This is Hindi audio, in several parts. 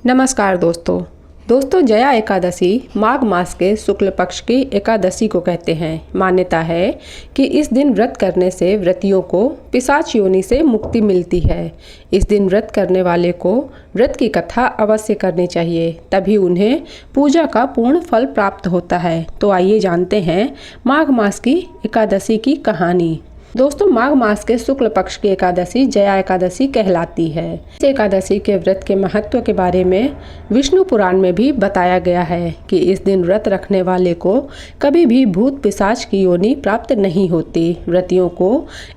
नमस्कार दोस्तों जया एकादशी माघ मास के शुक्ल पक्ष की एकादशी को कहते हैं। मान्यता है कि इस दिन व्रत करने से व्रतियों को पिशाच योनि से मुक्ति मिलती है। इस दिन व्रत करने वाले को व्रत की कथा अवश्य करनी चाहिए, तभी उन्हें पूजा का पूर्ण फल प्राप्त होता है। तो आइए जानते हैं माघ मास की एकादशी की कहानी। दोस्तों, माघ मास के शुक्ल पक्ष की एकादशी जया एकादशी कहलाती है। इस एकादशी के व्रत के महत्व के बारे में विष्णु पुराण में भी बताया गया है कि इस दिन व्रत रखने वाले को कभी भी भूत पिशाच की योनि प्राप्त नहीं होती। व्रतियों को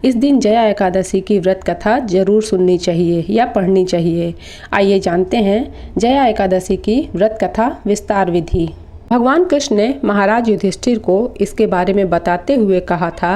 इस दिन जया एकादशी की व्रत कथा जरूर सुननी चाहिए या पढ़नी चाहिए। आइए जानते हैं जया एकादशी की व्रत कथा विस्तार विधि। भगवान कृष्ण ने महाराज युधिष्ठिर को इसके बारे में बताते हुए कहा था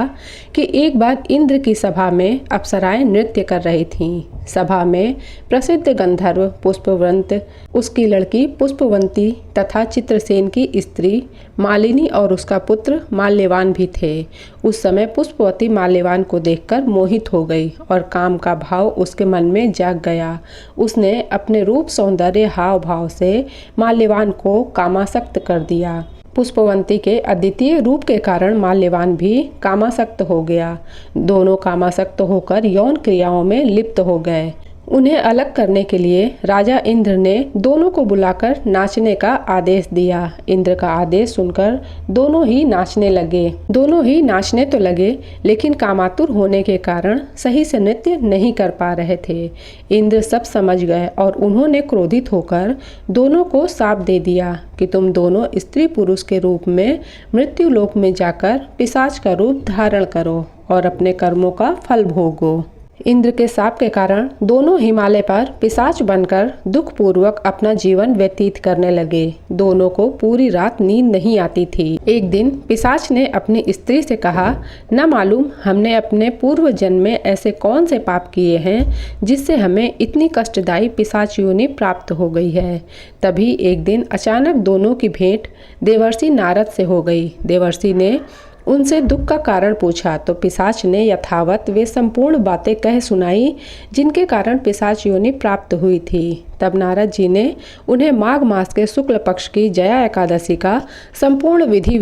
कि एक बार इंद्र की सभा में अप्सराएं नृत्य कर रही थीं। सभा में प्रसिद्ध गंधर्व पुष्पवंत, उसकी लड़की पुष्पवंती तथा चित्रसेन की स्त्री मालिनी और उसका पुत्र माल्यवान भी थे। उस समय पुष्पवती माल्यवान को देखकर मोहित हो गई और काम का भाव उसके मन में जाग गया। उसने अपने रूप सौंदर्य हाव भाव से माल्यवान को कामासक्त कर दिया। पुष्पवंती के अद्वितीय रूप के कारण माल्यवान भी कामासक्त हो गया। दोनों कामासक्त होकर यौन क्रियाओं में लिप्त हो गए। उन्हें अलग करने के लिए राजा इंद्र ने दोनों को बुलाकर नाचने का आदेश दिया। इंद्र का आदेश सुनकर दोनों ही नाचने लगे। दोनों ही नाचने तो लगे, लेकिन कामातुर होने के कारण सही से नृत्य नहीं कर पा रहे थे। इंद्र सब समझ गए और उन्होंने क्रोधित होकर दोनों को शाप दे दिया कि तुम दोनों स्त्री पुरुष के रूप में मृत्यु लोक में जाकर पिशाच का रूप धारण करो और अपने कर्मों का फल भोगो। इंद्र के शाप के कारण दोनों हिमालय पर पिशाच बनकर दुख पूर्वक अपना जीवन व्यतीत करने लगे। दोनों को पूरी रात नींद नहीं आती थी। एक दिन पिशाच ने अपनी स्त्री से कहा, न मालूम हमने अपने पूर्व जन्म में ऐसे कौन से पाप किए हैं जिससे हमें इतनी कष्टदायी पिशाच योनि प्राप्त हो गई है। तभी एक दिन अचानक दोनों की भेंट देवर्षि नारद से हो गई। देवर्षि ने उनसे दुख का कारण पूछा तो पिशाच ने यथावत वे संपूर्ण बातें कह सुनाई जिनके कारण पिशाच योनि प्राप्त हुई थी। तब नारद जी ने उन्हें माघ मास के शुक्ल पक्ष की जया एकादशी का संपूर्ण विधि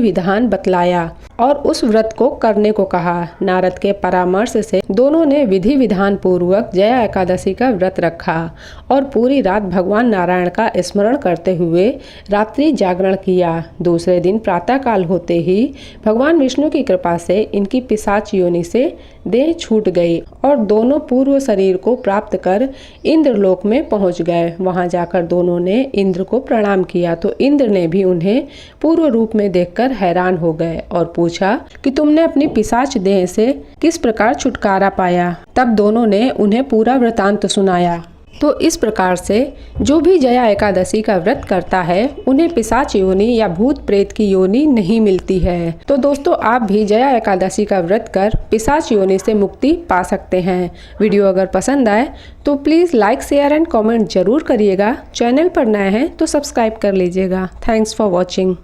विधान बतलाया और उस व्रत को करने को कहा। नारद के परामर्श से दोनों ने विधि विधान पूर्वक जया एकादशी का व्रत रखा और पूरी रात भगवान नारायण का स्मरण करते हुए रात्रि जागरण किया। दूसरे दिन प्रातःकाल होते ही भगवान विष्णु की कृपा से इनकी पिशाच योनि से देह छूट गई और दोनों पूर्व शरीर को प्राप्त कर इंद्रलोक में पहुंच गए। वहां जाकर दोनों ने इंद्र को प्रणाम किया तो इंद्र ने भी उन्हें पूर्व रूप में देखकर हैरान हो गए और पूछा कि तुमने अपनी पिशाच देह से किस प्रकार छुटकारा पाया। तब दोनों ने उन्हें पूरा वृतांत सुनाया। तो इस प्रकार से जो भी जया एकादशी का व्रत करता है उन्हें पिशाच योनि या भूत प्रेत की योनि नहीं मिलती है। तो दोस्तों, आप भी जया एकादशी का व्रत कर पिशाच योनि से मुक्ति पा सकते हैं। वीडियो अगर पसंद आए तो please like, share and comment जरूर करिएगा। चैनल पर नए हैं तो सब्सक्राइब कर लीजिएगा। Thanks for watching.